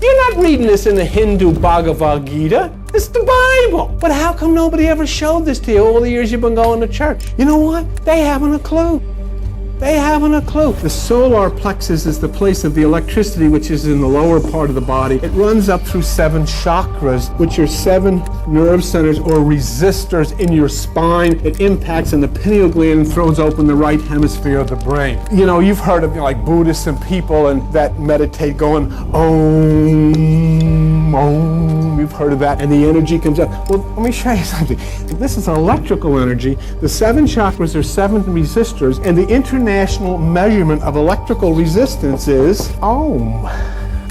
You're not reading this in the Hindu Bhagavad Gita. It's the Bible. But how come nobody ever showed this to you all the years you've been going to church? You know what? They haven't a clue. They haven't a clue. The solar plexus is the place of the electricity, which is in the lower part of the body. It runs up through 7 chakras, which are 7 nerve centers or resistors in your spine. It impacts in the pineal gland and throws open the right hemisphere of the brain. You know, you've heard of like Buddhists and people and that meditate going, Om, Om. You've heard of that. And the energy comes up. Well, let me show you something. This is electrical energy. The 7 chakras are 7 resistors, and the international measurement of electrical resistance is Ohm.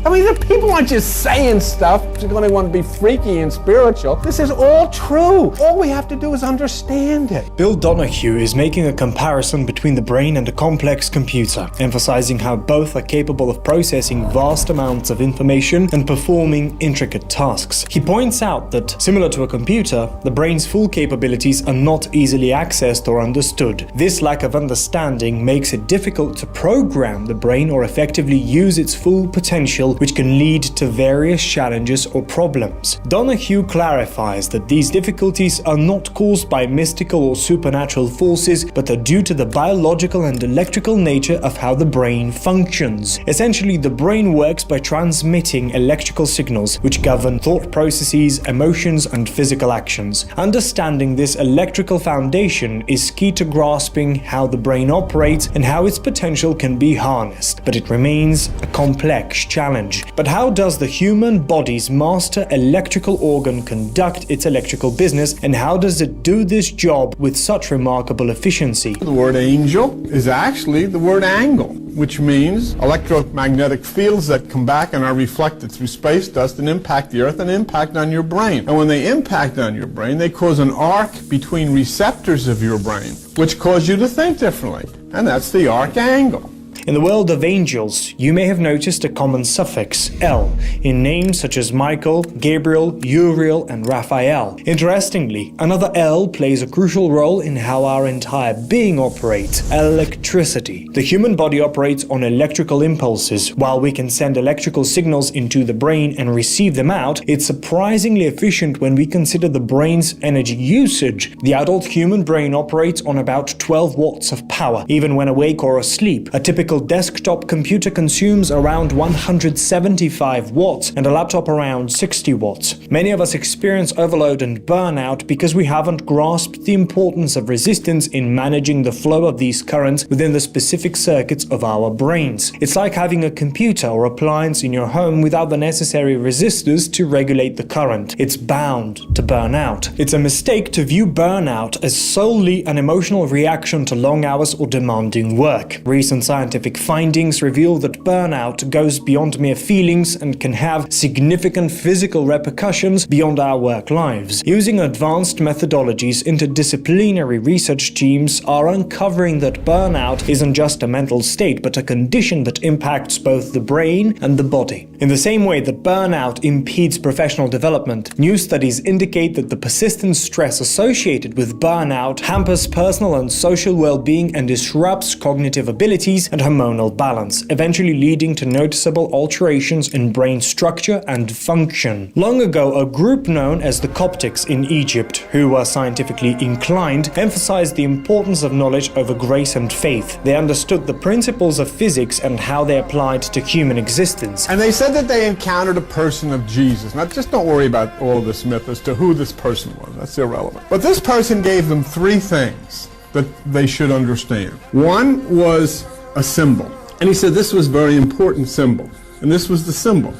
I mean, the people aren't just saying stuff because they want to be freaky and spiritual. This is all true. All we have to do is understand it. Bill Donahue is making a comparison between the brain and a complex computer, emphasizing how both are capable of processing vast amounts of information and performing intricate tasks. He points out that, similar to a computer, the brain's full capabilities are not easily accessed or understood. This lack of understanding makes it difficult to program the brain or effectively use its full potential, which can lead to various challenges or problems. Donahue clarifies that these difficulties are not caused by mystical or supernatural forces, but are due to the biological and electrical nature of how the brain functions. Essentially, the brain works by transmitting electrical signals, which govern thought processes, emotions, and physical actions. Understanding this electrical foundation is key to grasping how the brain operates and how its potential can be harnessed, but it remains a complex challenge. But how does the human body's master electrical organ conduct its electrical business, and how does it do this job with such remarkable efficiency? The word angel is actually the word angle, which means electromagnetic fields that come back and are reflected through space dust and impact the earth and impact on your brain. And when they impact on your brain, they cause an arc between receptors of your brain, which cause you to think differently. And that's the arc angle. In the world of angels, you may have noticed a common suffix, L, in names such as Michael, Gabriel, Uriel, and Raphael. Interestingly, another L plays a crucial role in how our entire being operates: electricity. The human body operates on electrical impulses. While we can send electrical signals into the brain and receive them out, it's surprisingly efficient when we consider the brain's energy usage. The adult human brain operates on about 12 watts of power, even when awake or asleep. A typical desktop computer consumes around 175 watts and a laptop around 60 watts. Many of us experience overload and burnout because we haven't grasped the importance of resistance in managing the flow of these currents within the specific circuits of our brains. It's like having a computer or appliance in your home without the necessary resistors to regulate the current. It's bound to burn out. It's a mistake to view burnout as solely an emotional reaction to long hours or demanding work. Recent scientific findings reveal that burnout goes beyond mere feelings and can have significant physical repercussions beyond our work lives. Using advanced methodologies, interdisciplinary research teams are uncovering that burnout isn't just a mental state, but a condition that impacts both the brain and the body. In the same way that burnout impedes professional development, new studies indicate that the persistent stress associated with burnout hampers personal and social well-being and disrupts cognitive abilities and hormonal balance, eventually leading to noticeable alterations in brain structure and function. Long ago, a group known as the Coptics in Egypt, who were scientifically inclined, emphasized the importance of knowledge over grace and faith. They understood the principles of physics and how they applied to human existence. And they said that they encountered a person of Jesus. Now, just don't worry about all of this myth as to who this person was. That's irrelevant. But this person gave them 3 things that they should understand. One was a symbol. And he said this was a very important symbol. And this was the symbol.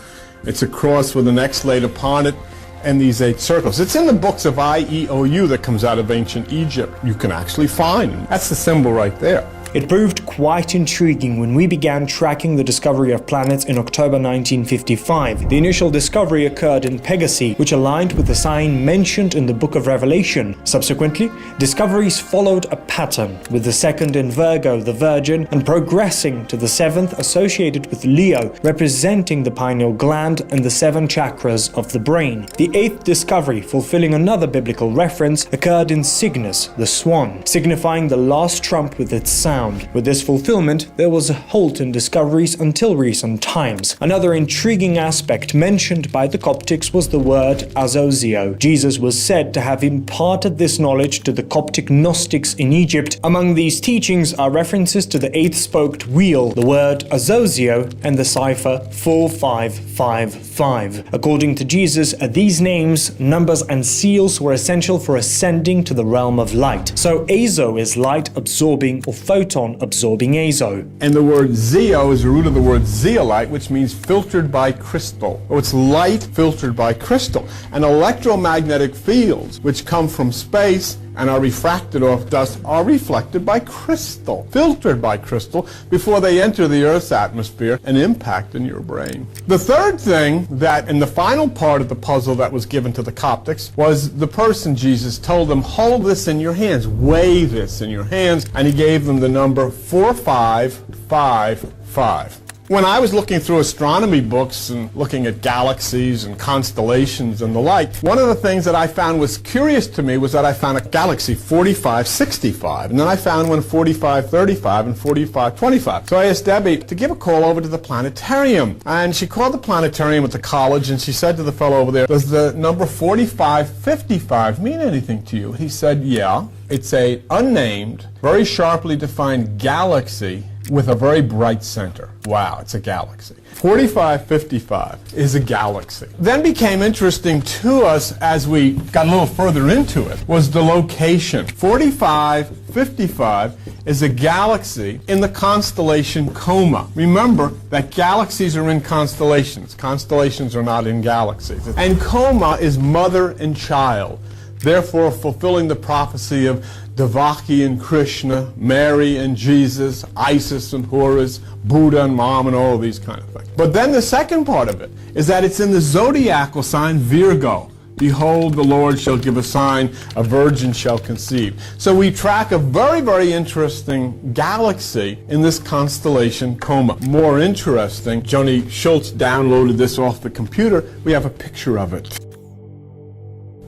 It's a cross with an X laid upon it and these 8 circles. It's in the books of IEOU that comes out of ancient Egypt. You can actually find it. That's the symbol right there. It proved quite intriguing when we began tracking the discovery of planets in October 1955. The initial discovery occurred in Pegasi, which aligned with the sign mentioned in the Book of Revelation. Subsequently, discoveries followed a pattern, with the second in Virgo, the Virgin, and progressing to the 7th associated with Leo, representing the pineal gland and the 7 chakras of the brain. The 8th discovery, fulfilling another biblical reference, occurred in Cygnus, the swan, signifying the last trump with its sound. found. With this fulfillment, there was a halt in discoveries until recent times. Another intriguing aspect mentioned by the Coptics was the word azozio. Jesus was said to have imparted this knowledge to the Coptic Gnostics in Egypt. Among these teachings are references to the eight-spoked wheel, the word azozio, and the cipher 4555. According to Jesus, these names, numbers, and seals were essential for ascending to the realm of light. So azo is light-absorbing or photon-absorbing azo. And the word zeo is the root of the word zeolite, which means filtered by crystal. Oh, it's light filtered by crystal. And electromagnetic fields, which come from space and are refracted off dust, are reflected by crystal, filtered by crystal, before they enter the Earth's atmosphere and impact in your brain. The third thing that, in the final part of the puzzle that was given to the Coptics, was the person Jesus told them, hold this in your hands, weigh this in your hands, and he gave them the number 4555. When I was looking through astronomy books and looking at galaxies and constellations and the like, one of the things that I found was curious to me was that I found a galaxy 4565, and then I found one 4535 and 4525. So I asked Debbie to give a call over to the planetarium, and she called the planetarium at the college, and she said to the fellow over there, does the number 4555 mean anything to you? He said, yeah, it's a unnamed, very sharply defined galaxy with a very bright center. Wow, it's a galaxy. 4555 is a galaxy. Then became interesting to us as we got a little further into it was the location. 4555 is a galaxy in the constellation Coma. Remember that galaxies are in constellations. Constellations are not in galaxies. And Coma is mother and child, therefore fulfilling the prophecy of Devaki and Krishna, Mary and Jesus, Isis and Horus, Buddha and Mom, and all of these kind of things. But then the second part of it is that it's in the zodiacal sign Virgo. Behold, the Lord shall give a sign, a virgin shall conceive. So we track a very, very interesting galaxy in this constellation Coma. More interesting, Joni Schultz downloaded this off the computer. We have a picture of it.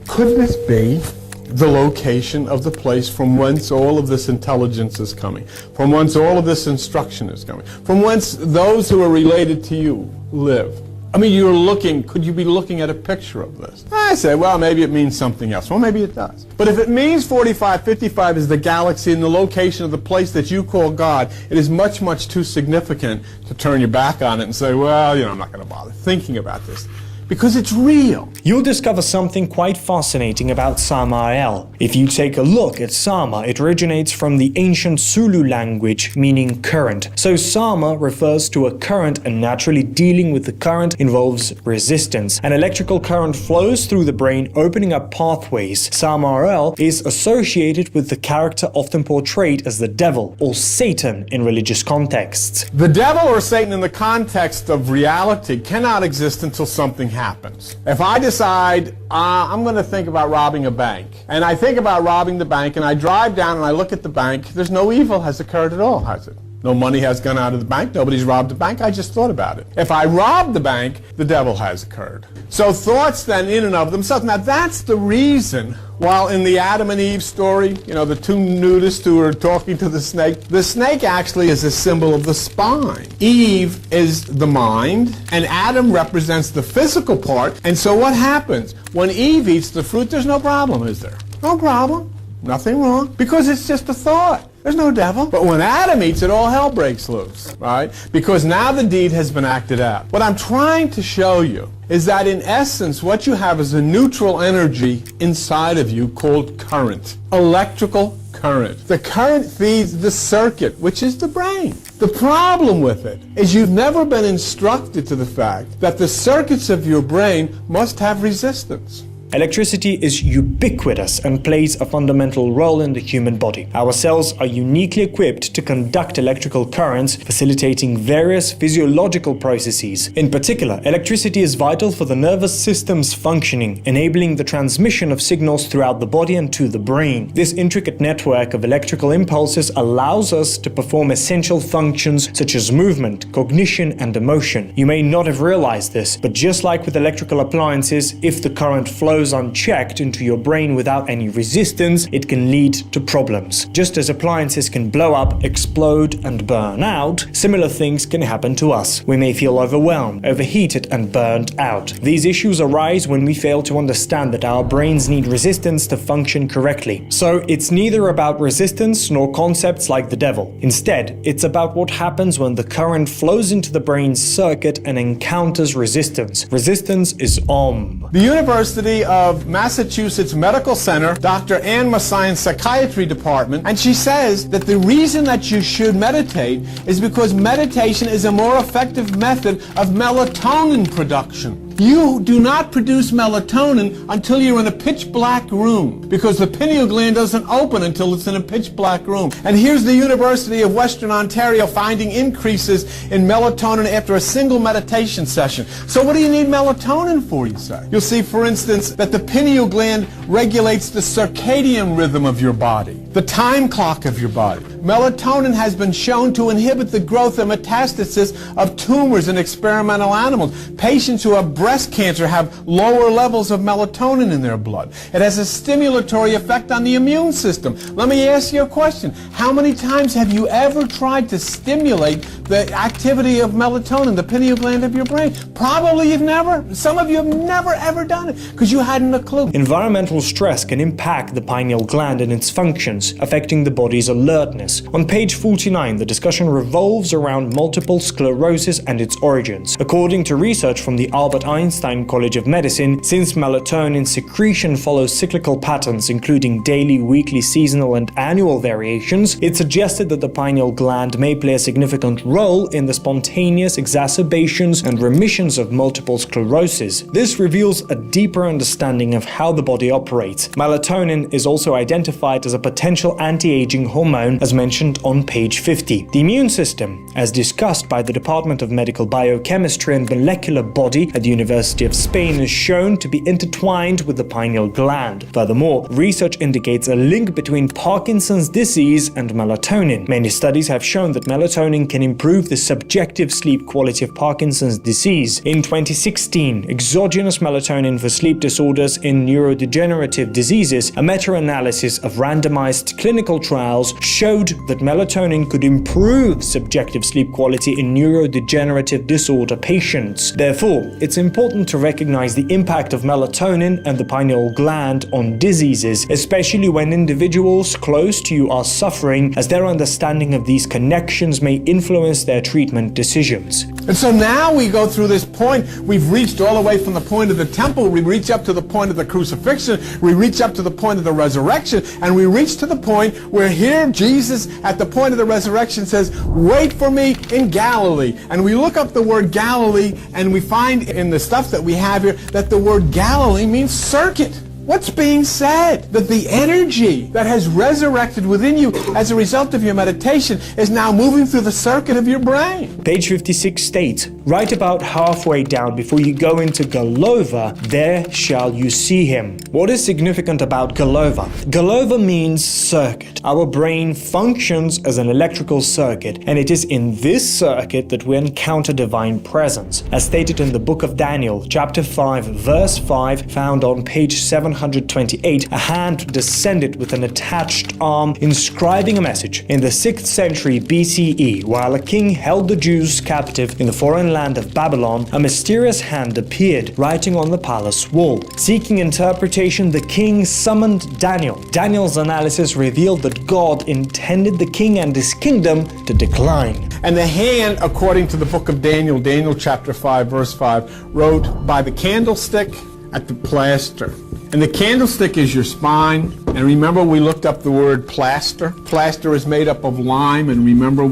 Could this be the location of the place from whence all of this intelligence is coming, from whence all of this instruction is coming, from whence those who are related to you live? I mean, could you be looking at a picture of this? I say, well, maybe it means something else. Well, maybe it does. But if it means 4555 is the galaxy and the location of the place that you call God, it is much, much too significant to turn your back on it and say, well, I'm not going to bother thinking about this. Because it's real. You'll discover something quite fascinating about Samael. If you take a look at Sama, it originates from the ancient Zulu language meaning current. So Sama refers to a current, and naturally dealing with the current involves resistance. An electrical current flows through the brain, opening up pathways. Samael is associated with the character often portrayed as the devil or Satan in religious contexts. The devil or Satan in the context of reality cannot exist until something happens. If I decide I'm going to think about robbing a bank, and I think about robbing the bank, and I drive down and I look at the bank, there's no evil has occurred at all, has it? No money has gone out of the bank, nobody's robbed the bank, I just thought about it. If I rob the bank, the devil has occurred. So thoughts then in and of themselves, now that's the reason while in the Adam and Eve story, the two nudists who are talking to the snake actually is a symbol of the spine. Eve is the mind, and Adam represents the physical part. And so what happens? When Eve eats the fruit, there's no problem, is there? No problem. Nothing wrong. Because it's just a thought. There's no devil. But when Adam eats it, all hell breaks loose, right? Because now the deed has been acted out. What I'm trying to show you is that in essence, what you have is a neutral energy inside of you called current. Electrical current. The current feeds the circuit, which is the brain. The problem with it is you've never been instructed to the fact that the circuits of your brain must have resistance. Electricity is ubiquitous and plays a fundamental role in the human body. Our cells are uniquely equipped to conduct electrical currents, facilitating various physiological processes. In particular, electricity is vital for the nervous system's functioning, enabling the transmission of signals throughout the body and to the brain. This intricate network of electrical impulses allows us to perform essential functions such as movement, cognition, and emotion. You may not have realized this, but just like with electrical appliances, if the current flows, flows unchecked into your brain without any resistance, it can lead to problems. Just as appliances can blow up, explode, and burn out, similar things can happen to us. We may feel overwhelmed, overheated, and burned out. These issues arise when we fail to understand that our brains need resistance to function correctly. So it's neither about resistance nor concepts like the devil. Instead, it's about what happens when the current flows into the brain's circuit and encounters resistance. Resistance is OM. The University of Massachusetts Medical Center, Dr. Ann Massion's psychiatry department, and she says that the reason that you should meditate is because meditation is a more effective method of melatonin production. You do not produce melatonin until you're in a pitch black room, because the pineal gland doesn't open until it's in a pitch black room. And here's the University of Western Ontario finding increases in melatonin after a single meditation session. So what do you need melatonin for, you say? You'll see, for instance, that the pineal gland regulates the circadian rhythm of your body, the time clock of your body. Melatonin has been shown to inhibit the growth and metastasis of tumors in experimental animals. Patients who have breast cancer have lower levels of melatonin in their blood. It has a stimulatory effect on the immune system. Let me ask you a question. How many times have you ever tried to stimulate the activity of melatonin, the pineal gland of your brain? Probably you've never. Some of you have never ever done it because you hadn't a clue. Environmental stress can impact the pineal gland and its functions, affecting the body's alertness. On page 49, the discussion revolves around multiple sclerosis and its origins. According to research from the Albert Einstein College of Medicine, since melatonin secretion follows cyclical patterns including daily, weekly, seasonal, and annual variations, it suggested that the pineal gland may play a significant role in the spontaneous exacerbations and remissions of multiple sclerosis. This reveals a deeper understanding of how the body operates. Melatonin is also identified as a potential anti-aging hormone, as mentioned on page 50. The immune system, as discussed by the Department of Medical Biochemistry and Molecular Body at the University of Spain, is shown to be intertwined with the pineal gland. Furthermore, research indicates a link between Parkinson's disease and melatonin. Many studies have shown that melatonin can improve the subjective sleep quality of Parkinson's disease. In 2016, exogenous melatonin for sleep disorders in neurodegenerative diseases, a meta-analysis of randomized clinical trials showed that melatonin could improve subjective sleep quality in neurodegenerative disorder patients. Therefore, it's important to recognize the impact of melatonin and the pineal gland on diseases, especially when individuals close to you are suffering, as their understanding of these connections may influence their treatment decisions. And so now we go through this point. We've reached all the way from the point of the temple, we reach up to the point of the crucifixion, we reach up to the point of the resurrection, and we reach to the point where here Jesus at the point of the resurrection says, "Wait for me in Galilee." And we look up the word Galilee and we find in the stuff that we have here that the word Galilee means circuit. What's being said? That the energy that has resurrected within you as a result of your meditation is now moving through the circuit of your brain. Page 56 states, right about halfway down before you go into Golova, there shall you see him. What is significant about Golova? Golova means circuit. Our brain functions as an electrical circuit, and it is in this circuit that we encounter divine presence. As stated in the book of Daniel, chapter 5, verse 5, found on page 728, a hand descended with an attached arm inscribing a message. In the 6th century BCE, while a king held the Jews captive in the foreign land of Babylon, a mysterious hand appeared, writing on the palace wall. Seeking interpretation, the king summoned Daniel. Daniel's analysis revealed that God intended the king and his kingdom to decline. And the hand, according to the book of Daniel, Daniel chapter 5, verse 5, wrote, "By the candlestick at the plaster." And the candlestick is your spine. And remember, we looked up the word plaster. Plaster is made up of lime. And remember,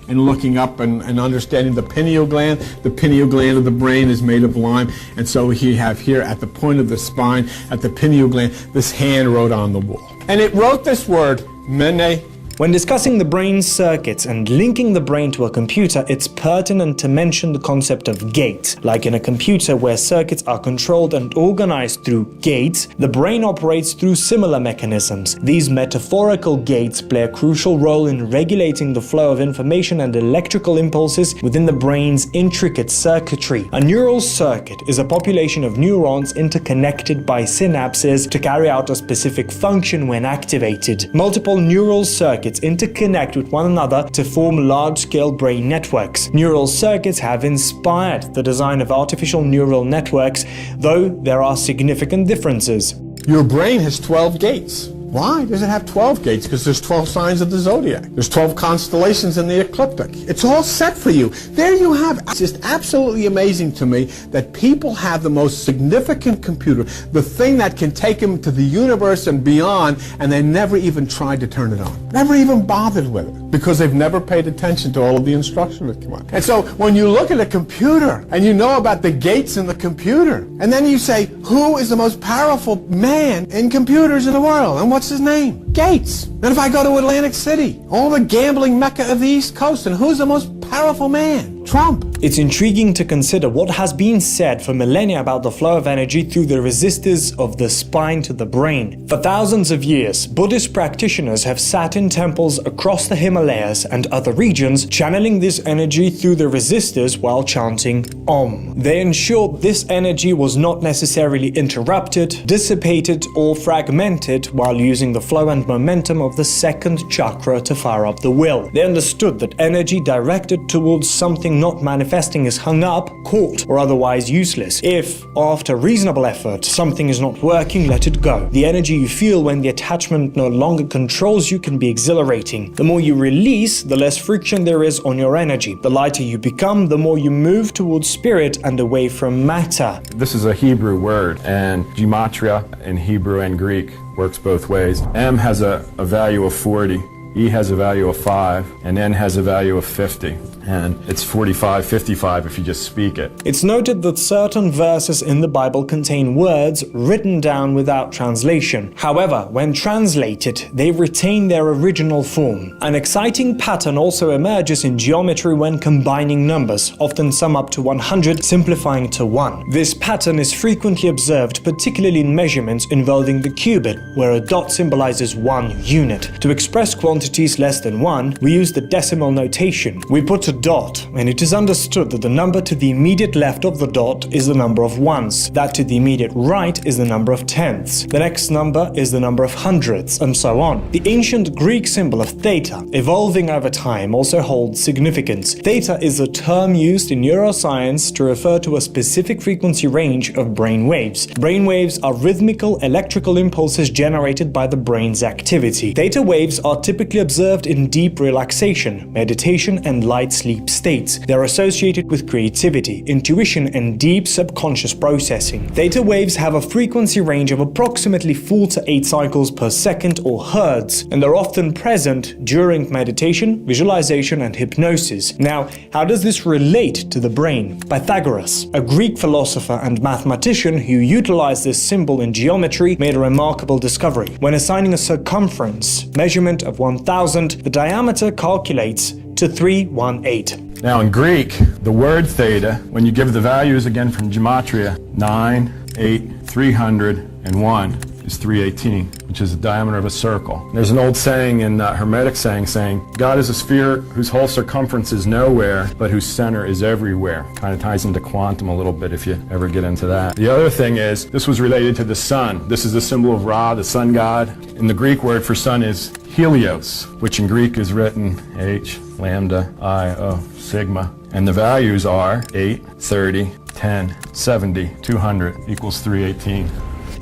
in looking up and understanding the pineal gland of the brain is made of lime. And so we have here at the point of the spine, at the pineal gland, this hand wrote on the wall. And it wrote this word, mene, When discussing the brain's circuits and linking the brain to a computer, it's pertinent to mention the concept of gate. Like in a computer where circuits are controlled and organized through gates, the brain operates through similar mechanisms. These metaphorical gates play a crucial role in regulating the flow of information and electrical impulses within the brain's intricate circuitry. A neural circuit is a population of neurons interconnected by synapses to carry out a specific function when activated. Multiple neural circuits interconnect with one another to form large-scale brain networks. Neural circuits have inspired the design of artificial neural networks, though there are significant differences. Your brain has 12 gates. Why does it have 12 gates? Because there's 12 signs of the zodiac. There's 12 constellations in the ecliptic. It's all set for you. There you have. It's just absolutely amazing to me that people have the most significant computer, the thing that can take them to the universe and beyond, and they never even tried to turn it on. Never even bothered with it because they've never paid attention to all of the instructions that come on. And so when you look at a computer and you know about the gates in the computer, and then you say, who is the most powerful man in computers in the world? And what's his name? Gates. And if I go to Atlantic City, all the gambling mecca of the East Coast, and who's the most powerful man? Trump. It's intriguing to consider what has been said for millennia about the flow of energy through the resistors of the spine to the brain. For thousands of years, Buddhist practitioners have sat in temples across the Himalayas and other regions, channeling this energy through the resistors while chanting Om. They ensured this energy was not necessarily interrupted, dissipated, or fragmented while using the flow and momentum of the second chakra to fire up the will. They understood that energy directed towards something not manifesting is hung up, caught, or otherwise useless. If, after reasonable effort, something is not working, let it go. The energy you feel when the attachment no longer controls you can be exhilarating. The more you release, the less friction there is on your energy. The lighter you become, the more you move towards spirit and away from matter. This is a Hebrew word, and gematria in Hebrew and Greek works both ways. M has a value of 40. E has a value of 5, and N has a value of 50. And it's 45, 55 if you just speak it. It's noted that certain verses in the Bible contain words written down without translation. However, when translated, they retain their original form. An exciting pattern also emerges in geometry when combining numbers, often sum up to 100, simplifying to 1. This pattern is frequently observed, particularly in measurements involving the cubit, where a dot symbolizes 1 unit. To express quantities less than 1, we use the decimal notation. We put a dot, and it is understood that the number to the immediate left of the dot is the number of ones, that to the immediate right is the number of tenths, the next number is the number of hundredths, and so on. The ancient Greek symbol of theta, evolving over time, also holds significance. Theta is a term used in neuroscience to refer to a specific frequency range of brain waves. Brain waves are rhythmical electrical impulses generated by the brain's activity. Theta waves are typically observed in deep relaxation, meditation, and light sleep states. They're associated with creativity, intuition, and deep subconscious processing. Theta waves have a frequency range of approximately 4 to 8 cycles per second, or hertz, and are often present during meditation, visualization, and hypnosis. Now, how does this relate to the brain? Pythagoras, a Greek philosopher and mathematician who utilized this symbol in geometry, made a remarkable discovery. When assigning a circumference measurement of 1000, the diameter calculates to 318. Now in Greek, the word theta, when you give the values again from gematria, 9, 8, 301 is 318, which is the diameter of a circle. There's an old saying in Hermetic saying, God is a sphere whose whole circumference is nowhere, but whose center is everywhere. Kind of ties into quantum a little bit if you ever get into that. The other thing is, this was related to the sun. This is the symbol of Ra, the sun god. And the Greek word for sun is Helios, which in Greek is written H, lambda, I, O, sigma. And the values are 8, 30, 10, 70, 200 equals 318.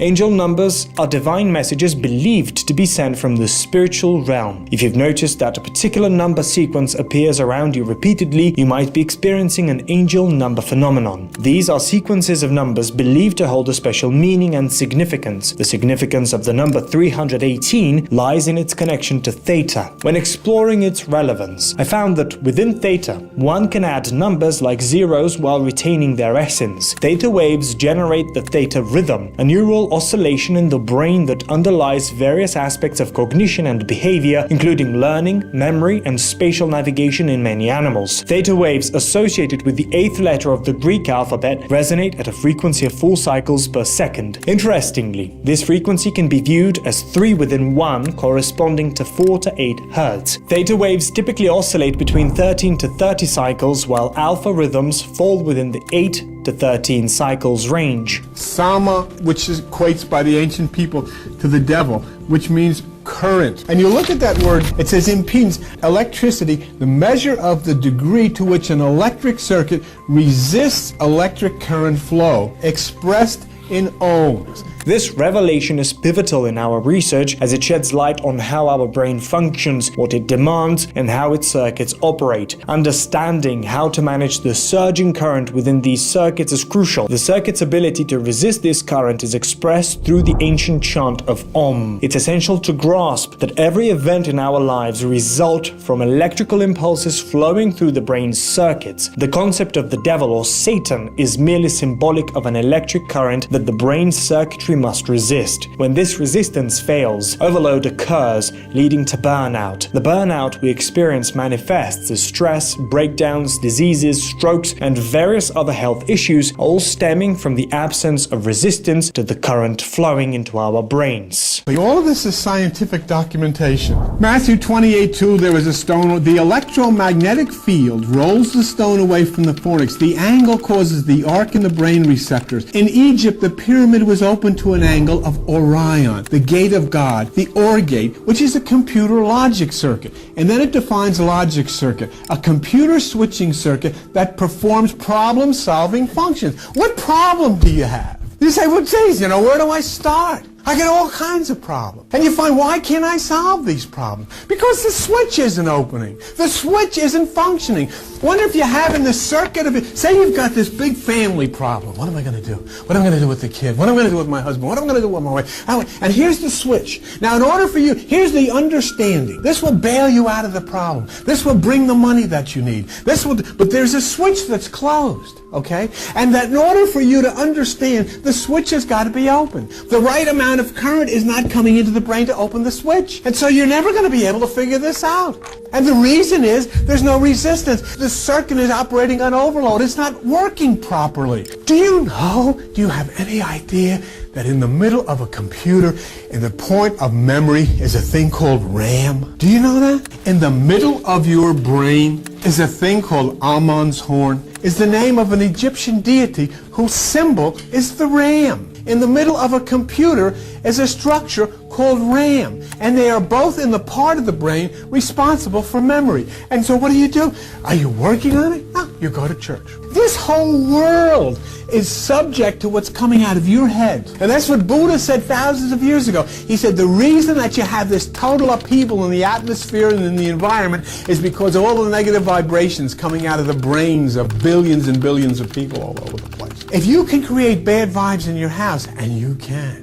Angel numbers are divine messages believed to be sent from the spiritual realm. If you've noticed that a particular number sequence appears around you repeatedly, you might be experiencing an angel number phenomenon. These are sequences of numbers believed to hold a special meaning and significance. The significance of the number 318 lies in its connection to theta. When exploring its relevance, I found that within theta, one can add numbers like zeros while retaining their essence. Theta waves generate the theta rhythm, a neural continual oscillation in the brain that underlies various aspects of cognition and behavior, including learning, memory, and spatial navigation in many animals. Theta waves associated with the 8th letter of the Greek alphabet resonate at a frequency of 4 cycles per second. Interestingly, this frequency can be viewed as 3 within 1, corresponding to 4 to 8 Hz. Theta waves typically oscillate between 13 to 30 cycles, while alpha rhythms fall within the 8 to 13 cycles range. Sama, which equates by the ancient people to the devil, which means current. And you look at that word, it says impedance, electricity, the measure of the degree to which an electric circuit resists electric current flow, expressed in ohms. This revelation is pivotal in our research as it sheds light on how our brain functions, what it demands, and how its circuits operate. Understanding how to manage the surging current within these circuits is crucial. The circuit's ability to resist this current is expressed through the ancient chant of Om. It's essential to grasp that every event in our lives results from electrical impulses flowing through the brain's circuits. The concept of the devil or Satan is merely symbolic of an electric current that the brain's circuitry must resist. When this resistance fails, overload occurs, leading to burnout. The burnout we experience manifests as stress, breakdowns, diseases, strokes, and various other health issues, all stemming from the absence of resistance to the current flowing into our brains. All of this is scientific documentation. Matthew 28:2, there was a stone, the electromagnetic field rolls the stone away from the fornix. The angle causes the arc in the brain receptors. In Egypt, the pyramid was open to an angle of Orion, the gate of God, the OR gate, which is a computer logic circuit. And then it defines logic circuit, a computer switching circuit that performs problem-solving functions. What problem do you have? You say, well, geez, where do I start? I get all kinds of problems. And you find, why can't I solve these problems? Because the switch isn't opening. The switch isn't functioning. Wonder if you have in the circuit of it, say you've got this big family problem. What am I going to do? What am I going to do with the kid? What am I going to do with my husband? What am I going to do with my wife? And here's the switch. Now, in order for you, here's the understanding. This will bail you out of the problem. This will bring the money that you need. But there's a switch that's closed, okay? And that in order for you to understand, the switch has got to be open. The right amount of current is not coming into the brain to open the switch. And so you're never going to be able to figure this out. And the reason is there's no resistance. The circuit is operating on overload. It's not working properly. Do you have any idea that in the middle of a computer, in the point of memory, is a thing called RAM? Do you know that? In the middle of your brain is a thing called Ammon's horn. Is the name of an Egyptian deity whose symbol is the ram. In the middle of a computer is a structure called RAM, and they are both in the part of the brain responsible for memory. And so what do? Are you working on it? No, you go to church. This whole world is subject to what's coming out of your head. And that's what Buddha said thousands of years ago. He said the reason that you have this total upheaval in the atmosphere and in the environment is because of all the negative vibrations coming out of the brains of billions and billions of people all over the place. If you can create bad vibes in your house, and you can,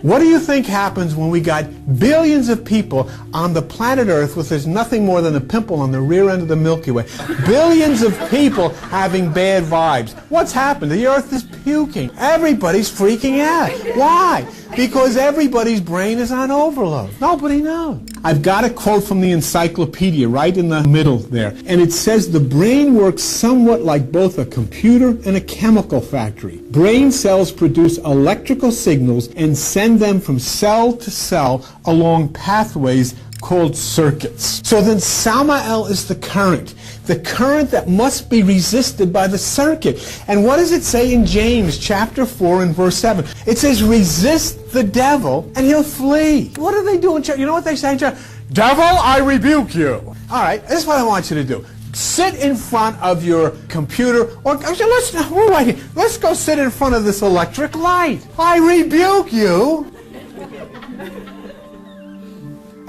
what do you think happens when we got billions of people on the planet Earth with there's nothing more than a pimple on the rear end of the Milky Way? Billions of people having bad vibes. What's happened? The Earth is puking. Everybody's freaking out. Why? Because everybody's brain is on overload. Nobody knows. I've got a quote from the encyclopedia right in the middle there. And it says the brain works somewhat like both a computer and a chemical factory. Brain cells produce electrical signals and send them from cell to cell along pathways called circuits. So then Samael is the current that must be resisted by the circuit. And what does it say in James chapter 4 and verse 7? It says, resist the devil and he'll flee. What do they do in church? You know what they say in church? Devil, I rebuke you. All right, this is what I want you to do. Sit in front of your computer, or we're right here. Let's go sit in front of this electric light. I rebuke you.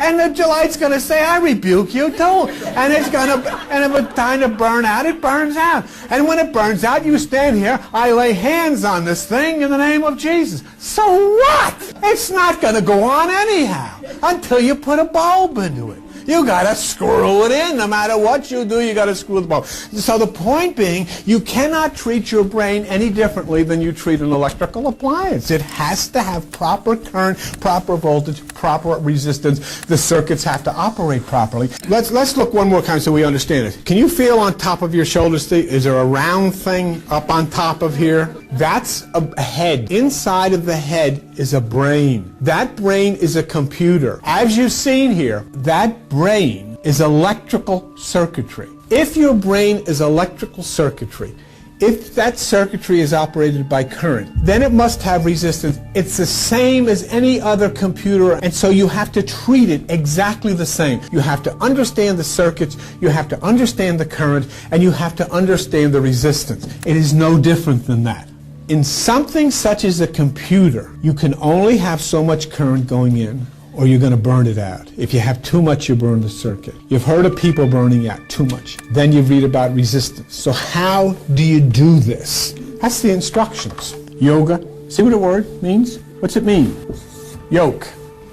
And the light's going to say, I rebuke you too. And it's going to, and if it's time to burn out, it burns out. And when it burns out, you stand here, I lay hands on this thing in the name of Jesus. So what? It's not going to go on anyhow until you put a bulb into it. You gotta screw it in. No matter what you do, you gotta screw the bulb. So the point being, you cannot treat your brain any differently than you treat an electrical appliance. It has to have proper current, proper voltage, proper resistance. The circuits have to operate properly. Let's look one more time so we understand it. Can you feel on top of your shoulders, Steve? Is there a round thing up on top of here? That's a head. Inside of the head is a brain. That brain is a computer. As you've seen here, that brain is electrical circuitry. If your brain is electrical circuitry, if that circuitry is operated by current, then it must have resistance. It's the same as any other computer, and so you have to treat it exactly the same. You have to understand the circuits, you have to understand the current, and you have to understand the resistance. It is no different than that. In something such as a computer, you can only have so much current going in, or you're going to burn it out. If you have too much, you burn the circuit. You've heard of people burning out too much. Then you read about resistance. So how do you do this? That's the instructions. Yoga. See what the word means? What's it mean? Yoke,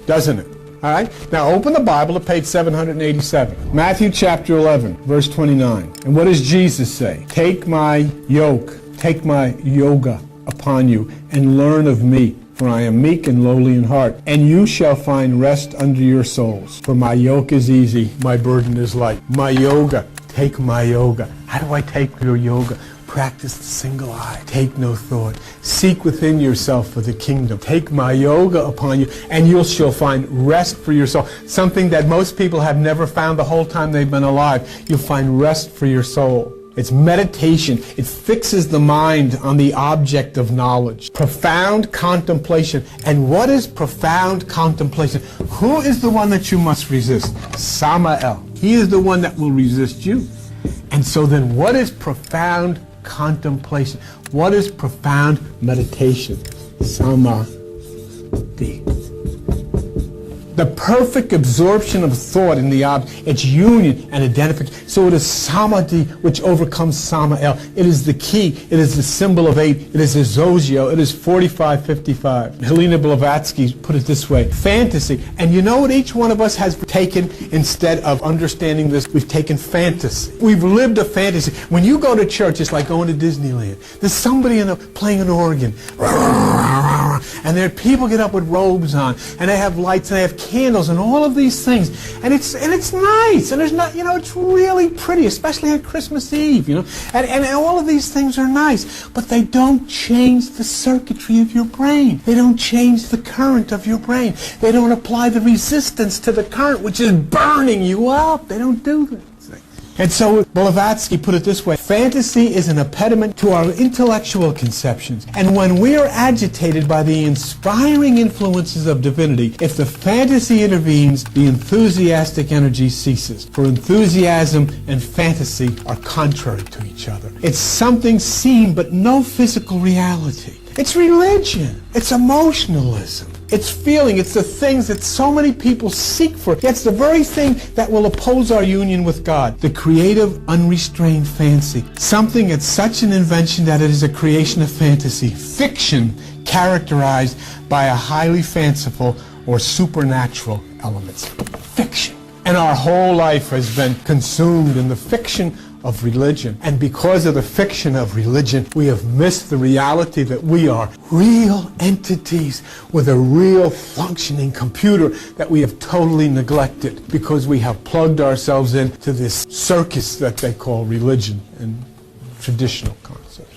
doesn't it? All right? Now open the Bible to page 787. Matthew chapter 11, verse 29. And what does Jesus say? Take my yoke, take my yoga upon you, and learn of me. For I am meek and lowly in heart, and you shall find rest under your souls. For my yoke is easy, my burden is light. My yoga, take my yoga. How do I take your yoga? Practice the single eye. Take no thought. Seek within yourself for the kingdom. Take my yoga upon you, and you shall find rest for your soul. Something that most people have never found the whole time they've been alive. You'll find rest for your soul. It's meditation. It fixes the mind on the object of knowledge. Profound contemplation. And what is profound contemplation? Who is the one that you must resist? Samael. He is the one that will resist you. And so then what is profound contemplation? What is profound meditation? Samadhi. The perfect absorption of thought in the object, its union and identification. So it is samadhi which overcomes Samael. It is the key. It is the symbol of 8. It is the zogio. It is 4555. Helena Blavatsky put it this way. Fantasy. And you know what each one of us has taken instead of understanding this? We've taken fantasy. We've lived a fantasy. When you go to church, it's like going to Disneyland. There's somebody playing an organ. And there people get up with robes on, and they have lights, and they have candles, and all of these things, and it's nice, and there's not, it's really pretty, especially on Christmas Eve, and all of these things are nice, but they don't change the circuitry of your brain. They don't change the current of your brain. They don't apply the resistance to the current, which is burning you up. They don't do that. And so Blavatsky put it this way, fantasy is an impediment to our intellectual conceptions. And when we are agitated by the inspiring influences of divinity, if the fantasy intervenes, the enthusiastic energy ceases. For enthusiasm and fantasy are contrary to each other. It's something seen but no physical reality. It's religion. It's emotionalism. It's feeling. It's the things that so many people seek for. It's the very thing that will oppose our union with God. The creative, unrestrained fancy. Something that's such an invention that it is a creation of fantasy. Fiction characterized by a highly fanciful or supernatural elements. Fiction. And our whole life has been consumed in the fiction of religion. And because of the fiction of religion, we have missed the reality that we are real entities with a real functioning computer that we have totally neglected because we have plugged ourselves into this circus that they call religion and traditional concepts.